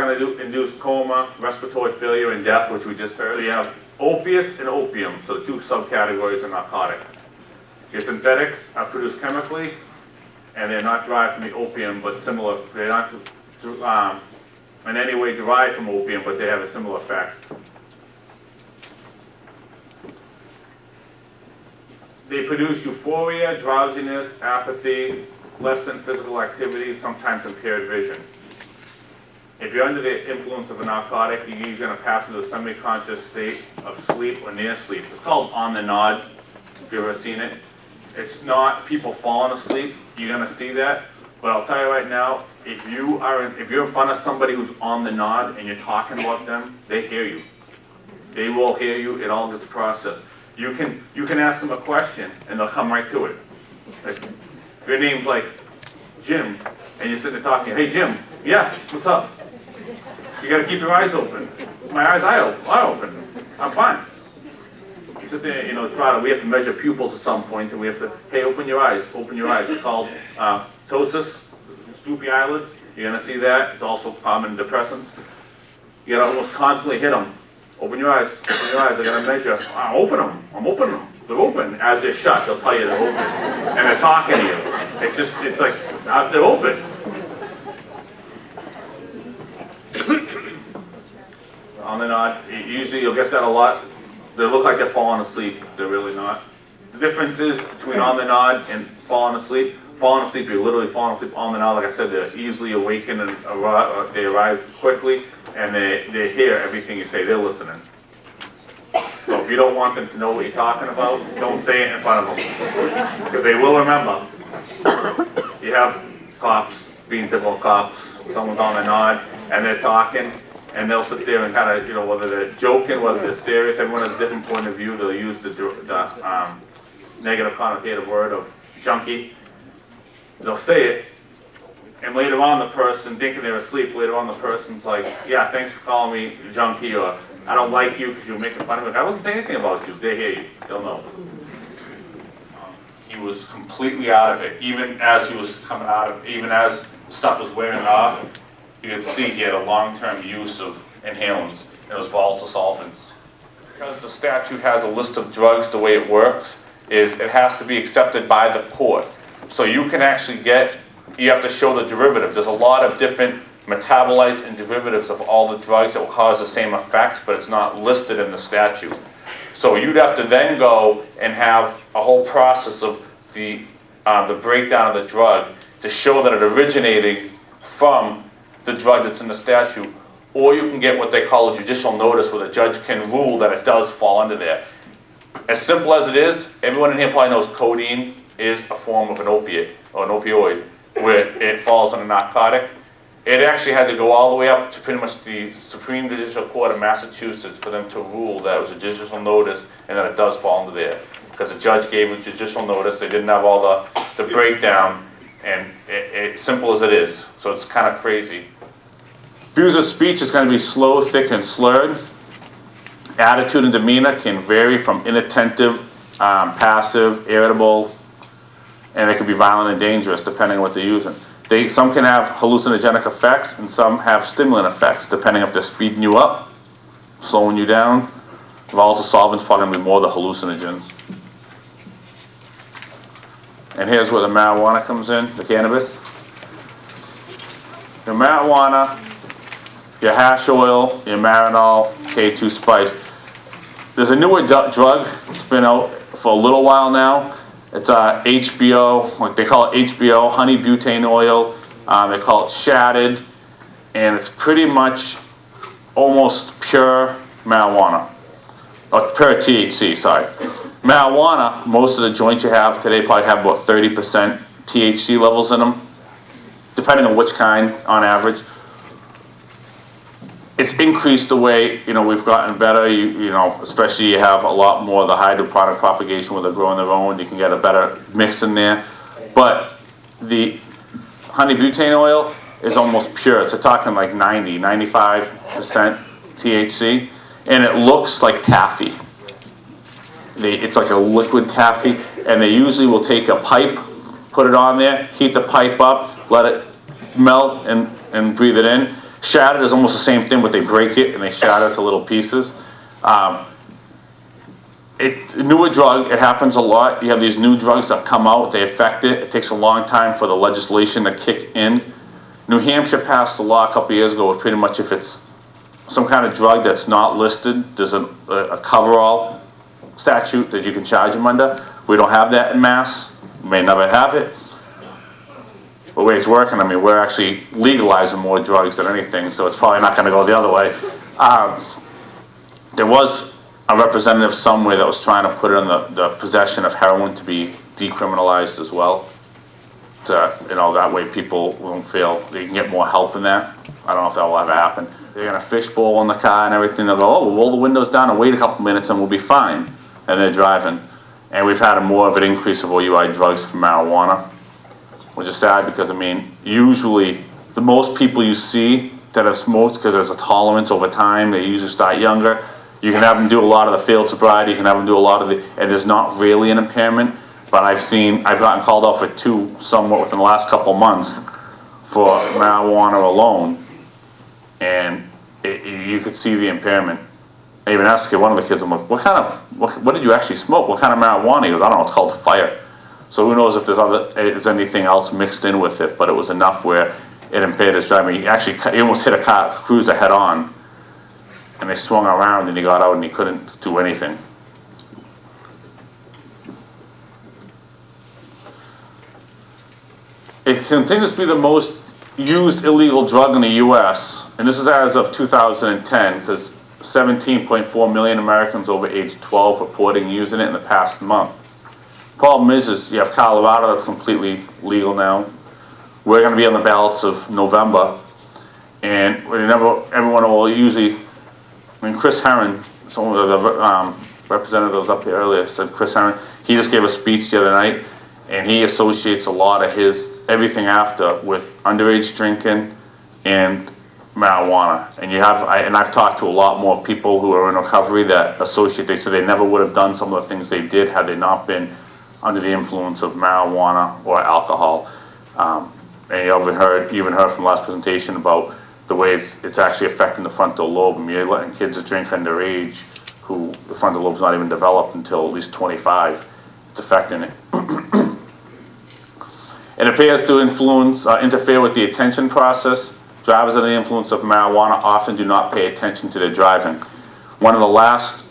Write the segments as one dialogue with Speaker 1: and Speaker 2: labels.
Speaker 1: going to induce coma, respiratory failure, and death, which we just heard. So you have opiates and opium, so the two subcategories of narcotics. Your synthetics are produced chemically, and they're not derived from the opium, but similar. They're not in any way derived from opium, but they have a similar effects. They produce euphoria, drowsiness, apathy, lessen physical activity, sometimes impaired vision. If you're under the influence of a narcotic, you're usually going to pass into a semi-conscious state of sleep or near sleep. It's called on the nod, if you've ever seen it. It's not people falling asleep. You're going to see that. But I'll tell you right now, if you're in front of somebody who's on the nod and you're talking about them, they hear you. They will hear you. It all gets processed. You can ask them a question and they'll come right to it. If your name's like Jim and you're sitting there talking, hey Jim, yeah, what's up? You got to keep your eyes open. My eyes are open. I'm fine. You sit there, we have to measure pupils at some point, and we have to, hey, open your eyes, open your eyes. It's called ptosis, droopy eyelids. You're going to see that. It's also common in depressants. You got to almost constantly hit them. Open your eyes, open your eyes. I got to measure. Open them. I'm opening them. They're open. As they're shut, they'll tell you they're open. And they're talking to you. It's like, they're open. On the nod, usually you'll get that a lot. They look like they're falling asleep. They're really not. The difference is between on the nod and falling asleep. Falling asleep, you're literally falling asleep. On the nod, like I said, they're easily awakened and they arise quickly, and they hear everything you say. They're listening. So if you don't want them to know what you're talking about, don't say it in front of them, because they will remember. You have cops, being typical cops, someone's on the nod, and they're talking, and they'll sit there and kind of, whether they're joking, whether they're serious, everyone has a different point of view. They'll use the negative connotative word of junkie. They'll say it, and later on the person, thinking they're asleep, later on the person's like, yeah, thanks for calling me junkie, or I don't like you because you're making fun of me. I wasn't saying anything about you. They hear you. They'll know. He was completely out of it. Even as he was coming out of it, even as stuff was wearing off, you could see he had a long-term use of inhalants. It was volatile solvents. Because the statute has a list of drugs, the way it works is it has to be accepted by the court. So you can actually you have to show the derivative. There's a lot of different metabolites and derivatives of all the drugs that will cause the same effects, but it's not listed in the statute. So you'd have to then go and have a whole process of the breakdown of the drug to show that it originated from the drug that's in the statute, or you can get what they call a judicial notice where the judge can rule that it does fall under there. As simple as it is, everyone in here probably knows codeine is a form of an opiate, or an opioid, where it falls under narcotic. It actually had to go all the way up to pretty much the Supreme Judicial Court of Massachusetts for them to rule that it was a judicial notice and that it does fall under there. Because the judge gave a judicial notice, they didn't have all the breakdown, and it's simple as it is. So it's kind of crazy. Views of speech is going to be slow, thick, and slurred. Attitude and demeanor can vary from inattentive, passive, irritable, and it can be violent and dangerous depending on what they're using. Some can have hallucinogenic effects, and some have stimulant effects depending if they're speeding you up, slowing you down. Volatile solvents probably going to be more the hallucinogens. And here's where the marijuana comes in, the cannabis. Your marijuana, your hash oil, your marinol, K2 spice. There's a newer drug that's been out for a little while now. It's HBO, like they call it HBO, honey butane oil. They call it shattered, and it's pretty much almost pure marijuana, or pure THC, sorry. Marijuana, most of the joints you have today probably have about 30% THC levels in them, depending on which kind on average. It's increased the way, we've gotten better, especially you have a lot more of the hydroponic propagation where they're growing their own, you can get a better mix in there. But the honey butane oil is almost pure. It's talking like 95% THC, and it looks like taffy. It's like a liquid taffy, and they usually will take a pipe, put it on there, heat the pipe up, let it melt, and breathe it in. Shattered is almost the same thing, but they break it and they shatter it to little pieces. Newer drug, it happens a lot. You have these new drugs that come out, they affect it. It takes a long time for the legislation to kick in. New Hampshire passed a law a couple years ago where pretty much if it's some kind of drug that's not listed, there's a coverall statute that you can charge them under. We don't have that in Mass. We may never have it. The way it's working, I mean, we're actually legalizing more drugs than anything, so it's probably not going to go the other way. There was a representative somewhere that was trying to put it on the possession of heroin to be decriminalized as well. To, you know, that way people won't feel they can get more help in that. I don't know if that will ever happen. They're going to fishbowl in the car and everything. They'll go, oh, we'll roll the windows down and wait a couple minutes and we'll be fine. And they're driving. And we've had more of an increase of OUI drugs for marijuana, which is sad because, I mean, usually the most people you see that have smoked, because there's a tolerance over time, they usually start younger. You can have them do a lot of the field sobriety, you can have them do a lot of the, and there's not really an impairment, but I've gotten called out for 2 somewhat within the last couple months for marijuana alone, and you could see the impairment. I even asked one of the kids, I'm like, what did you actually smoke? What kind of marijuana? He goes, I don't know, it's called fire. So who knows if there's anything else mixed in with it, but it was enough where it impaired his driving. He almost hit a cruiser head on, and they swung around and he got out and he couldn't do anything. It continues to be the most used illegal drug in the U.S., and this is as of 2010, because 17.4 million Americans over age 12 reporting using it in the past month. Problem is you have Colorado that's completely legal now. We're going to be on the ballots of November, and everyone will usually, I mean, Chris Herron, some of the representatives up here earlier said Chris Herron, he just gave a speech the other night, and he associates a lot of his everything after with underage drinking and marijuana. And I've talked to a lot more people who are in recovery that associate, they said they never would have done some of the things they did had they not been under the influence of marijuana or alcohol. And you even heard from the last presentation about the way it's actually affecting the frontal lobe. I mean, you're letting kids drink underage who the frontal lobe's not even developed until at least 25. It's affecting it. It appears to interfere with the attention process. Drivers under the influence of marijuana often do not pay attention to their driving. One of the last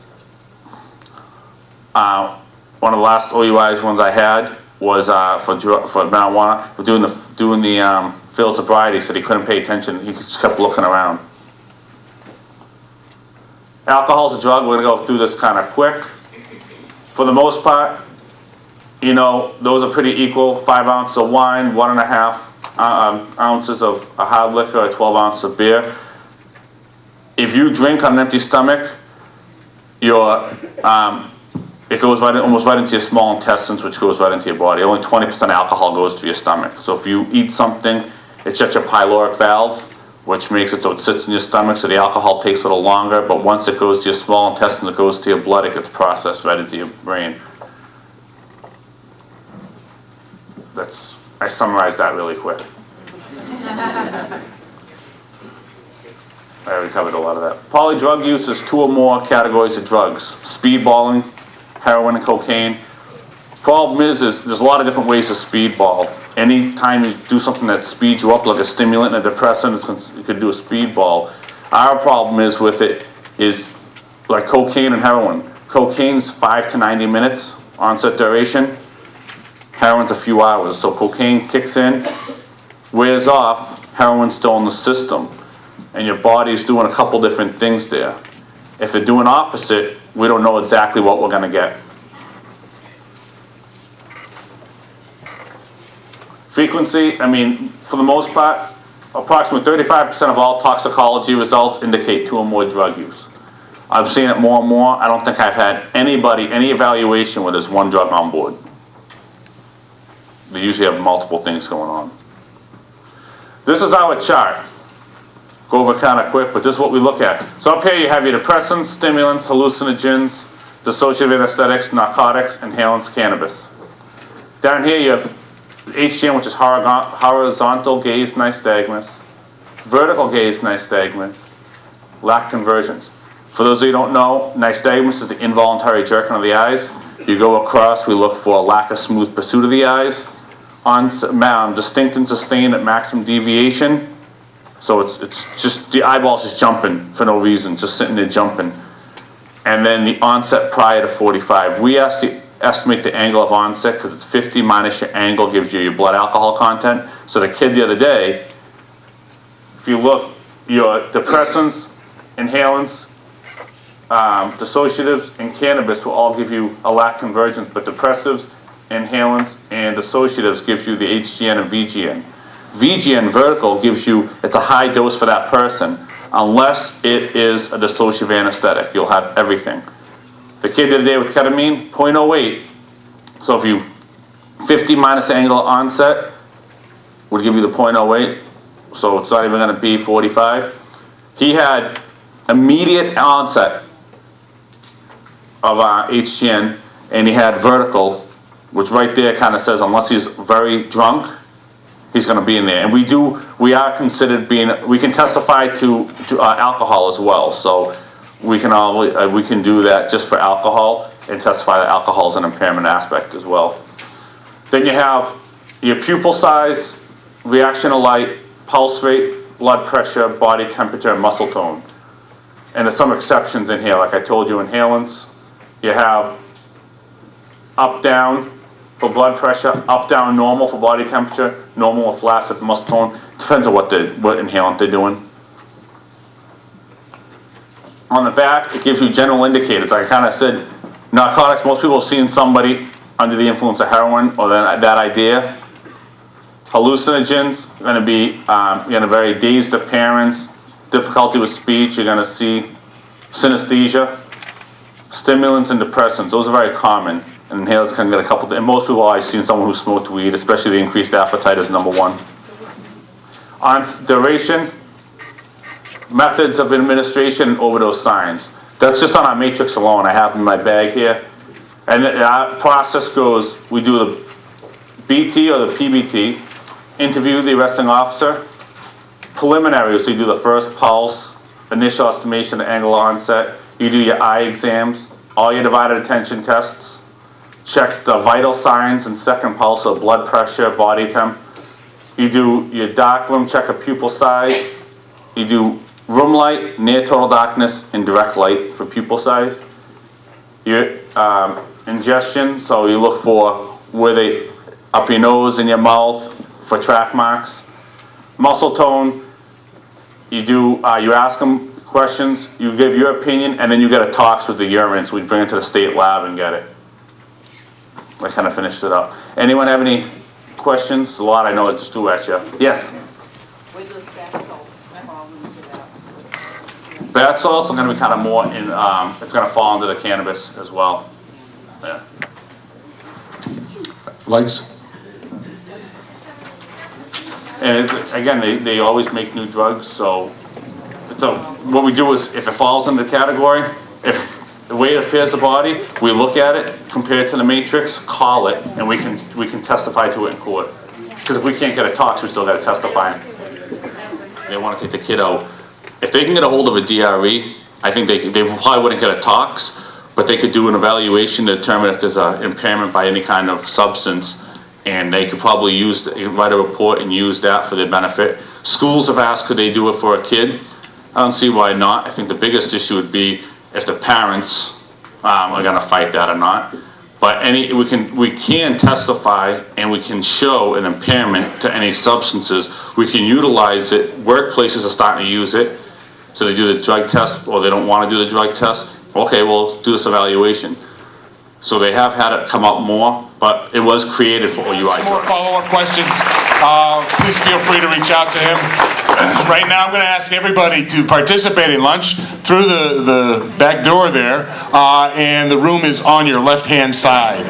Speaker 1: OUIs ones I had was for marijuana. We're doing the field sobriety, so he couldn't pay attention. He just kept looking around. Alcohol's a drug. We're going to go through this kind of quick. For the most part, you know, those are pretty equal. 5 ounces of wine, 1.5 ounces of a hard liquor, or 12 ounces of beer. If you drink on an empty stomach, it goes almost right into your small intestines, which goes right into your body. Only 20% alcohol goes to your stomach. So if you eat something, it shuts your pyloric valve, which makes it so it sits in your stomach, so the alcohol takes a little longer, but once it goes to your small intestine, it goes to your blood, it gets processed right into your brain. I summarized that really quick. I already covered a lot of that. Polydrug use is 2 or more categories of drugs. Speedballing, heroin and cocaine. Problem is there's a lot of different ways to speedball. Anytime you do something that speeds you up, like a stimulant and a depressant, you could do a speedball. Our problem is with it is like cocaine and heroin. Cocaine's 5 to 90 minutes onset duration. Heroin's a few hours. So cocaine kicks in, wears off, heroin's still in the system. And your body's doing a couple different things there. If they're doing opposite, we don't know exactly what we're going to get. Frequency, I mean, for the most part, approximately 35% of all toxicology results indicate 2 or more drug use. I've seen it more and more. I don't think I've had any evaluation where there's 1 drug on board. They usually have multiple things going on. This is our chart. Go over kind of quick, but this is what we look at. So up here you have your depressants, stimulants, hallucinogens, dissociative anesthetics, narcotics, inhalants, cannabis. Down here you have HGM, which is horizontal gaze nystagmus,
Speaker 2: vertical gaze nystagmus, lack conversions. For those of you who don't know, nystagmus is the involuntary jerking of the eyes. You go across, we look for a lack of smooth pursuit of the eyes, distinct and sustained at maximum deviation. So it's just the eyeballs just jumping for no reason, just sitting there jumping. And then the onset prior to 45. We estimate the angle of onset because it's 50 minus your angle gives you your blood alcohol content. So the kid the other day, if you look, your depressants, inhalants, dissociatives, and cannabis will all give you a lack convergence, but depressives, inhalants, and dissociatives gives you the HGN and VGN. VGN vertical gives you, it's a high dose for that person, unless it is a dissociative anesthetic. You'll have everything. The kid the other day with ketamine, 0.08. So if you, 50 minus the angle of onset would give you the 0.08. So it's not even going to be 45. He had immediate onset of HGN, and he had vertical, which right there kind of says unless he's very drunk, he's going to be in there. And we are considered we can testify to alcohol as well. So we can do that just for alcohol and testify that alcohol is an impairment aspect as well. Then you have your pupil size, reaction to light, pulse rate, blood pressure, body temperature, and muscle tone. And there's some exceptions in here, like I told you, inhalants. You have up-down for blood pressure, up-down normal for body temperature, normal or flaccid for muscle tone. Depends on what inhalant they're doing. On the back, it gives you general indicators. Like I kind of said, narcotics, most people have seen somebody under the influence of heroin or that idea. Hallucinogens, going to be you're going to very dazed appearance, difficulty with speech, you're going to see synesthesia. Stimulants and depressants, those are very common. And inhalants can get a couple, and most people I've seen someone who smoked weed, especially the increased appetite is number one. On duration, methods of administration, and overdose signs. That's just on our matrix alone. I have in my bag here. And our process goes, we do the BT or the PBT, interview the arresting officer, preliminary, so you do the first pulse, initial estimation of angle onset, you do your eye exams, all your divided attention tests, check the vital signs and second pulse of blood pressure, body temp. You do your dark room, check a pupil size. You do room light, near total darkness, and direct light for pupil size. Your ingestion, so you look for where they, up your nose and your mouth for track marks. Muscle tone, you ask them questions, you give your opinion, and then you get a tox with the urine, so we bring it to the state lab and get it. I kind of finished it up. Anyone have any questions? A lot I know I just threw at you. Yes?
Speaker 3: Where does bath salts fall into that?
Speaker 2: Bath salts are going to be kind of more in, it's going to fall into the cannabis as well. Yeah.
Speaker 4: Lights?
Speaker 2: And again, they always make new drugs, so what we do is, if it falls in the category, if the way it appears the body, we look at it, compare it to the matrix, call it, and we can testify to it in court. Because if we can't get a tox, we still got to testify. They want to take the kid out. If they can get a hold of a DRE, I think they probably wouldn't get a tox, but they could do an evaluation to determine if there's an impairment by any kind of substance, and they could probably write a report and use that for their benefit. Schools have asked, could they do it for a kid? I don't see why not. I think the biggest issue would be if the parents are going to fight that or not. But we can testify and we can show an impairment to any substances. We can utilize it. Workplaces are starting to use it. So they do the drug test, or they don't want to do the drug test. Okay, we'll do this evaluation. So they have had it come up more, but it was created for OUI.
Speaker 4: Some more follow-up questions. Please feel free to reach out to him. Right now, I'm going to ask everybody to participate in lunch through the back door there, and the room is on your left-hand side.